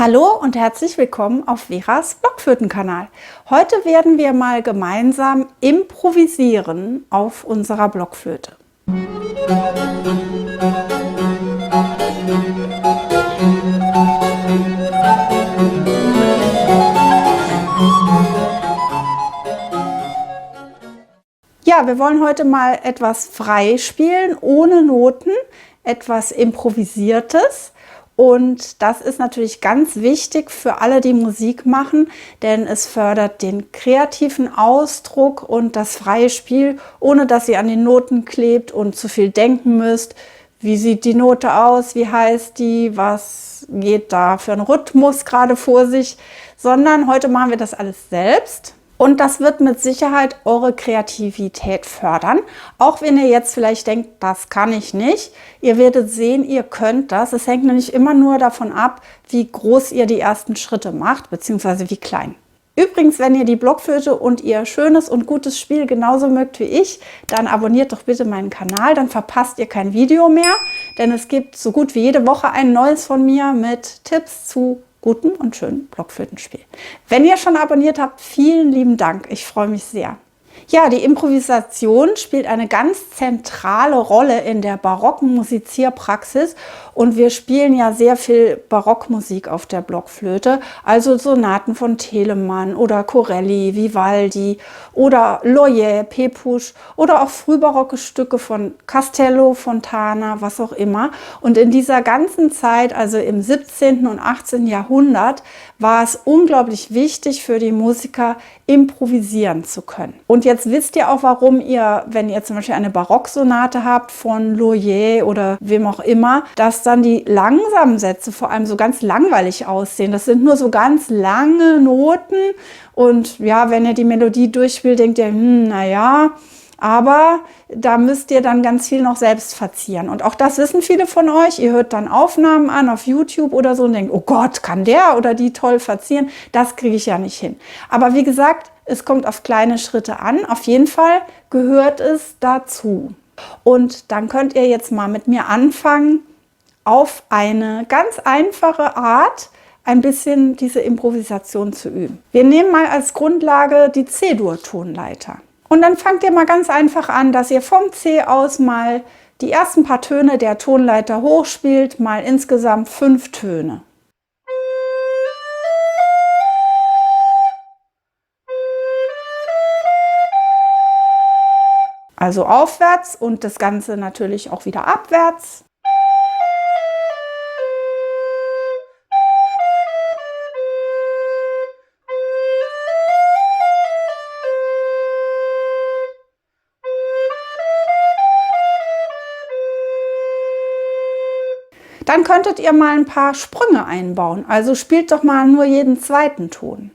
Hallo und herzlich willkommen auf Veras Blockflötenkanal. Heute werden wir mal gemeinsam improvisieren auf unserer Blockflöte. Ja, wir wollen heute mal etwas frei spielen, ohne Noten, etwas Improvisiertes. Und das ist natürlich ganz wichtig für alle, die Musik machen, denn es fördert den kreativen Ausdruck und das freie Spiel, ohne dass ihr an den Noten klebt und zu viel denken müsst. Wie sieht die Note aus? Wie heißt die? Was geht da für ein Rhythmus gerade vor sich? Sondern heute machen wir das alles selbst. Und das wird mit Sicherheit eure Kreativität fördern. Auch wenn ihr jetzt vielleicht denkt, das kann ich nicht. Ihr werdet sehen, ihr könnt das. Es hängt nämlich immer nur davon ab, wie groß ihr die ersten Schritte macht, beziehungsweise wie klein. Übrigens, wenn ihr die Blockflöte und ihr schönes und gutes Spiel genauso mögt wie ich, dann abonniert doch bitte meinen Kanal, dann verpasst ihr kein Video mehr. Denn es gibt so gut wie jede Woche ein neues von mir mit Tipps zu guten und schönen Blockflötenspiel. Wenn ihr schon abonniert habt, vielen lieben Dank. Ich freue mich sehr. Ja, die Improvisation spielt eine ganz zentrale Rolle in der barocken Musizierpraxis und wir spielen ja sehr viel Barockmusik auf der Blockflöte, also Sonaten von Telemann oder Corelli, Vivaldi oder Loyer, Pepusch oder auch frühbarocke Stücke von Castello, Fontana, was auch immer. Und in dieser ganzen Zeit, also im 17. und 18. Jahrhundert, war es unglaublich wichtig für die Musiker, improvisieren zu können. Und jetzt wisst ihr auch, warum ihr, wenn ihr zum Beispiel eine Barocksonate habt von Loyer oder wem auch immer, dass dann die langsamen Sätze vor allem so ganz langweilig aussehen. Das sind nur so ganz lange Noten und ja, wenn ihr die Melodie durchspielt, denkt ihr, naja, aber da müsst ihr dann ganz viel noch selbst verzieren. Und auch das wissen viele von euch. Ihr hört dann Aufnahmen an auf YouTube oder so und denkt, oh Gott, kann der oder die toll verzieren? Das kriege ich ja nicht hin. Aber wie gesagt, es kommt auf kleine Schritte an. Auf jeden Fall gehört es dazu. Und dann könnt ihr jetzt mal mit mir anfangen, auf eine ganz einfache Art ein bisschen diese Improvisation zu üben. Wir nehmen mal als Grundlage die C-Dur-Tonleiter. Und dann fangt ihr mal ganz einfach an, dass ihr vom C aus mal die ersten paar Töne der Tonleiter hochspielt, mal insgesamt 5 Töne. Also aufwärts und das Ganze natürlich auch wieder abwärts. Dann könntet ihr mal ein paar Sprünge einbauen. Also spielt doch mal nur jeden zweiten Ton.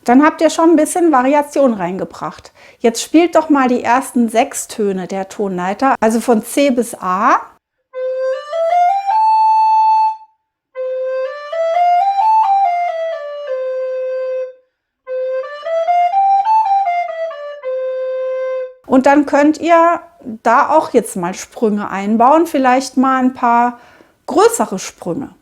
Dann habt ihr schon ein bisschen Variation reingebracht. Jetzt spielt doch mal die ersten 6 Töne der Tonleiter, also von C bis A. Und dann könnt ihr da auch jetzt mal Sprünge einbauen, vielleicht mal ein paar größere Sprünge.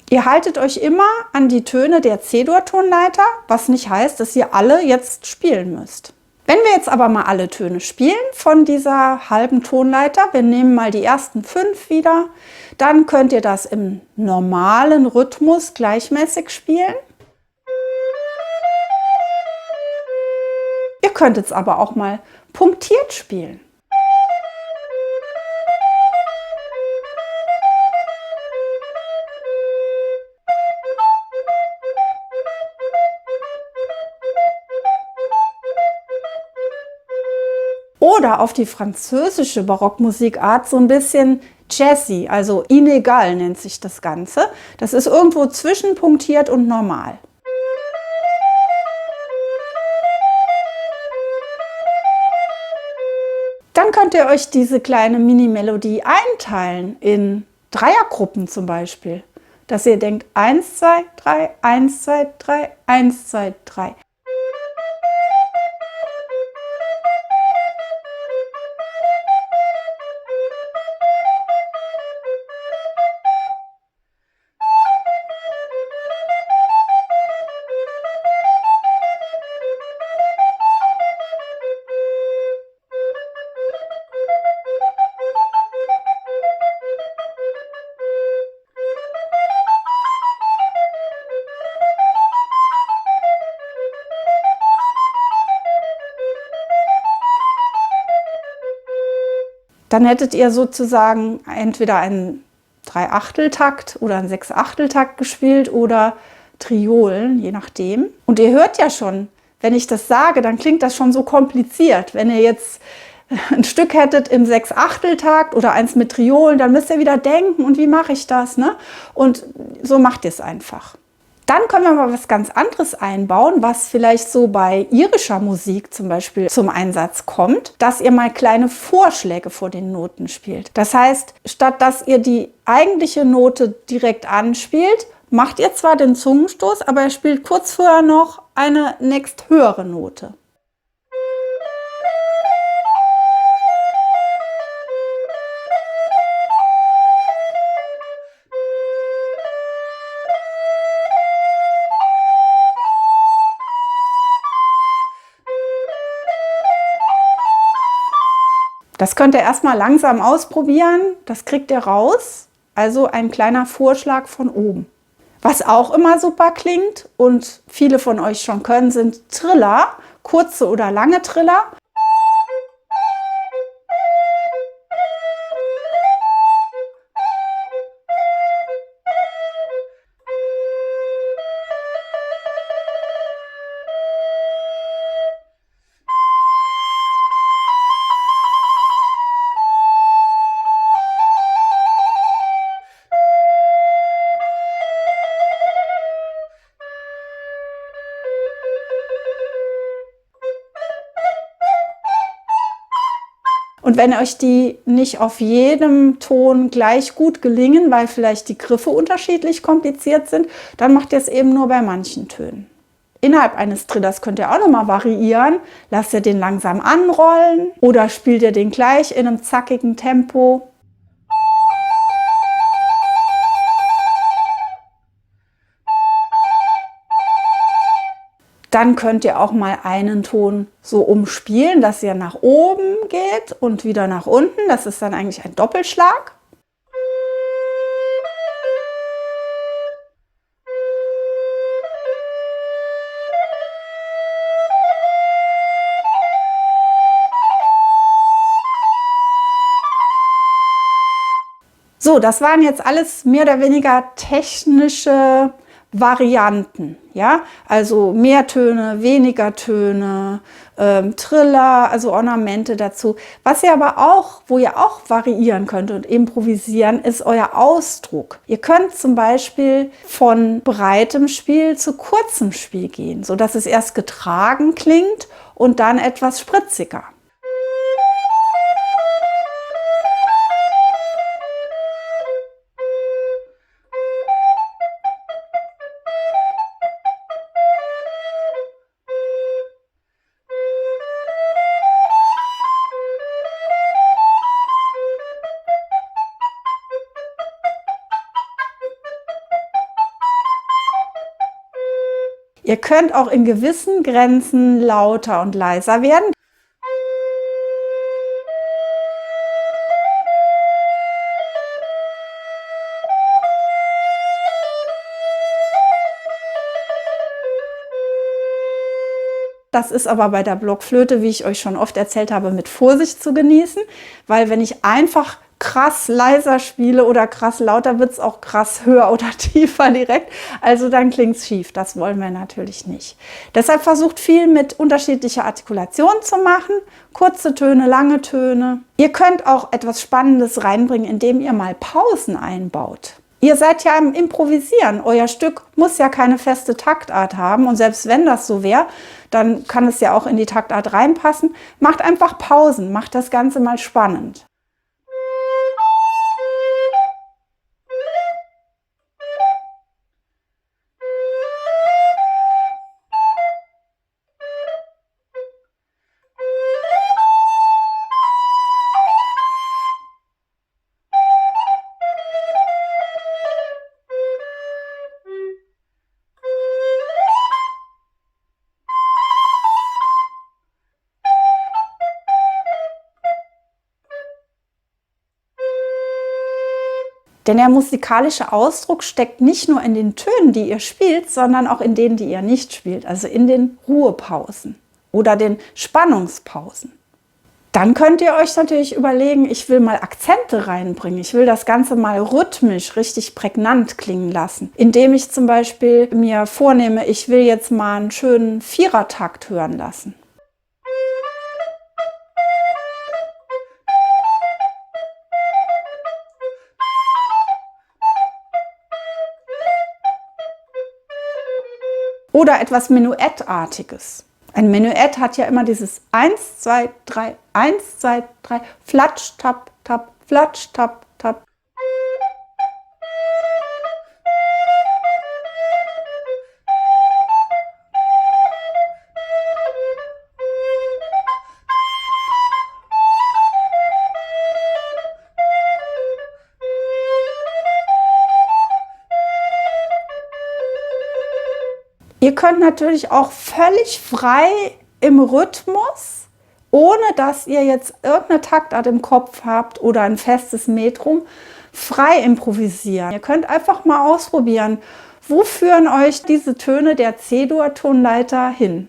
Ihr haltet euch immer an die Töne der C-Dur-Tonleiter, was nicht heißt, dass ihr alle jetzt spielen müsst. Wenn wir jetzt aber mal alle Töne spielen von dieser halben Tonleiter, wir nehmen mal die ersten 5 wieder, dann könnt ihr das im normalen Rhythmus gleichmäßig spielen. Ihr könnt es aber auch mal punktiert spielen. Oder auf die französische Barockmusikart so ein bisschen Jazzy, also inégal nennt sich das Ganze. Das ist irgendwo zwischen punktiert und normal. Dann könnt ihr euch diese kleine Mini-Melodie einteilen in Dreiergruppen zum Beispiel. Dass ihr denkt 1, 2, 3, 1, 2, 3, 1, 2, 3. Dann hättet ihr sozusagen entweder einen Dreiachteltakt oder einen Sechsachteltakt gespielt oder Triolen, je nachdem. Und ihr hört ja schon, wenn ich das sage, dann klingt das schon so kompliziert. Wenn ihr jetzt ein Stück hättet im Sechsachteltakt oder eins mit Triolen, dann müsst ihr wieder denken, und wie mache ich das, ne? Und so macht ihr es einfach. Dann können wir mal was ganz anderes einbauen, was vielleicht so bei irischer Musik zum Beispiel zum Einsatz kommt, dass ihr mal kleine Vorschläge vor den Noten spielt. Das heißt, statt dass ihr die eigentliche Note direkt anspielt, macht ihr zwar den Zungenstoß, aber ihr spielt kurz vorher noch eine nächsthöhere Note. Das könnt ihr erstmal langsam ausprobieren, das kriegt ihr raus. Also ein kleiner Vorschlag von oben. Was auch immer super klingt und viele von euch schon können, sind Triller, kurze oder lange Triller. Und wenn euch die nicht auf jedem Ton gleich gut gelingen, weil vielleicht die Griffe unterschiedlich kompliziert sind, dann macht ihr es eben nur bei manchen Tönen. Innerhalb eines Trillers könnt ihr auch nochmal variieren. Lasst ihr den langsam anrollen oder spielt ihr den gleich in einem zackigen Tempo. Dann könnt ihr auch mal einen Ton so umspielen, dass ihr nach oben geht und wieder nach unten. Das ist dann eigentlich ein Doppelschlag. So, das waren jetzt alles mehr oder weniger technische Varianten, ja, also mehr Töne, weniger Töne, Triller, also Ornamente dazu. Was ihr aber auch, wo ihr auch variieren könnt und improvisieren, ist euer Ausdruck. Ihr könnt zum Beispiel von breitem Spiel zu kurzem Spiel gehen, so dass es erst getragen klingt und dann etwas spritziger. Ihr könnt auch in gewissen Grenzen lauter und leiser werden. Das ist aber bei der Blockflöte, wie ich euch schon oft erzählt habe, mit Vorsicht zu genießen, weil wenn ich einfach krass leiser spiele oder krass lauter, wird es auch krass höher oder tiefer direkt. Also dann klingt es schief. Das wollen wir natürlich nicht. Deshalb versucht viel mit unterschiedlicher Artikulation zu machen. Kurze Töne, lange Töne. Ihr könnt auch etwas Spannendes reinbringen, indem ihr mal Pausen einbaut. Ihr seid ja am Improvisieren. Euer Stück muss ja keine feste Taktart haben. Und selbst wenn das so wäre, dann kann es ja auch in die Taktart reinpassen. Macht einfach Pausen. Macht das Ganze mal spannend. Denn der musikalische Ausdruck steckt nicht nur in den Tönen, die ihr spielt, sondern auch in denen, die ihr nicht spielt, also in den Ruhepausen oder den Spannungspausen. Dann könnt ihr euch natürlich überlegen, ich will mal Akzente reinbringen, ich will das Ganze mal rhythmisch richtig prägnant klingen lassen, indem ich zum Beispiel mir vornehme, ich will jetzt mal einen schönen Vierertakt hören lassen. Oder etwas Menuettartiges. Ein Menuett hat ja immer dieses 1, 2, 3, 1, 2, 3, flatsch, tap, tap, flatsch, tap, tap. Ihr könnt natürlich auch völlig frei im Rhythmus, ohne dass ihr jetzt irgendeine Taktart im Kopf habt oder ein festes Metrum, frei improvisieren. Ihr könnt einfach mal ausprobieren, wo führen euch diese Töne der C-Dur-Tonleiter hin.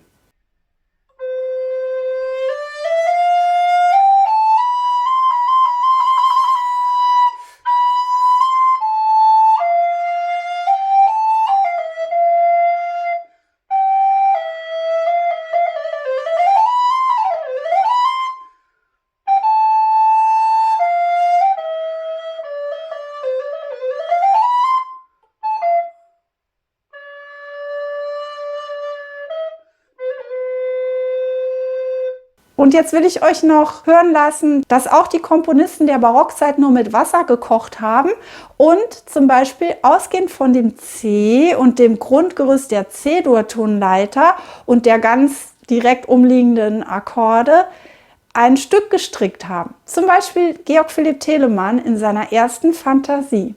Und jetzt will ich euch noch hören lassen, dass auch die Komponisten der Barockzeit nur mit Wasser gekocht haben und zum Beispiel ausgehend von dem C und dem Grundgerüst der C-Dur-Tonleiter und der ganz direkt umliegenden Akkorde ein Stück gestrickt haben. Zum Beispiel Georg Philipp Telemann in seiner ersten Fantasie.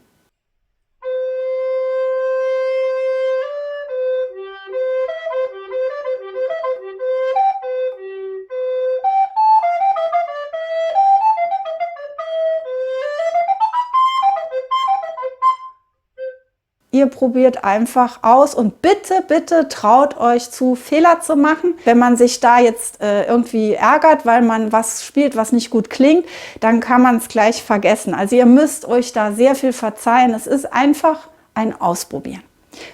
Ihr probiert einfach aus und bitte, bitte traut euch zu, Fehler zu machen. Wenn man sich da jetzt irgendwie ärgert, weil man was spielt, was nicht gut klingt, dann kann man es gleich vergessen. Also ihr müsst euch da sehr viel verzeihen. Es ist einfach ein Ausprobieren.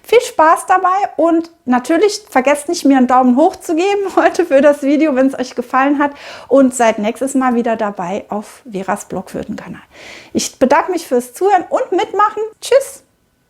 Viel Spaß dabei und natürlich vergesst nicht, mir einen Daumen hoch zu geben heute für das Video, wenn es euch gefallen hat, und seid nächstes Mal wieder dabei auf Veras Blockflöten-Kanal. Ich bedanke mich fürs Zuhören und Mitmachen. Tschüss!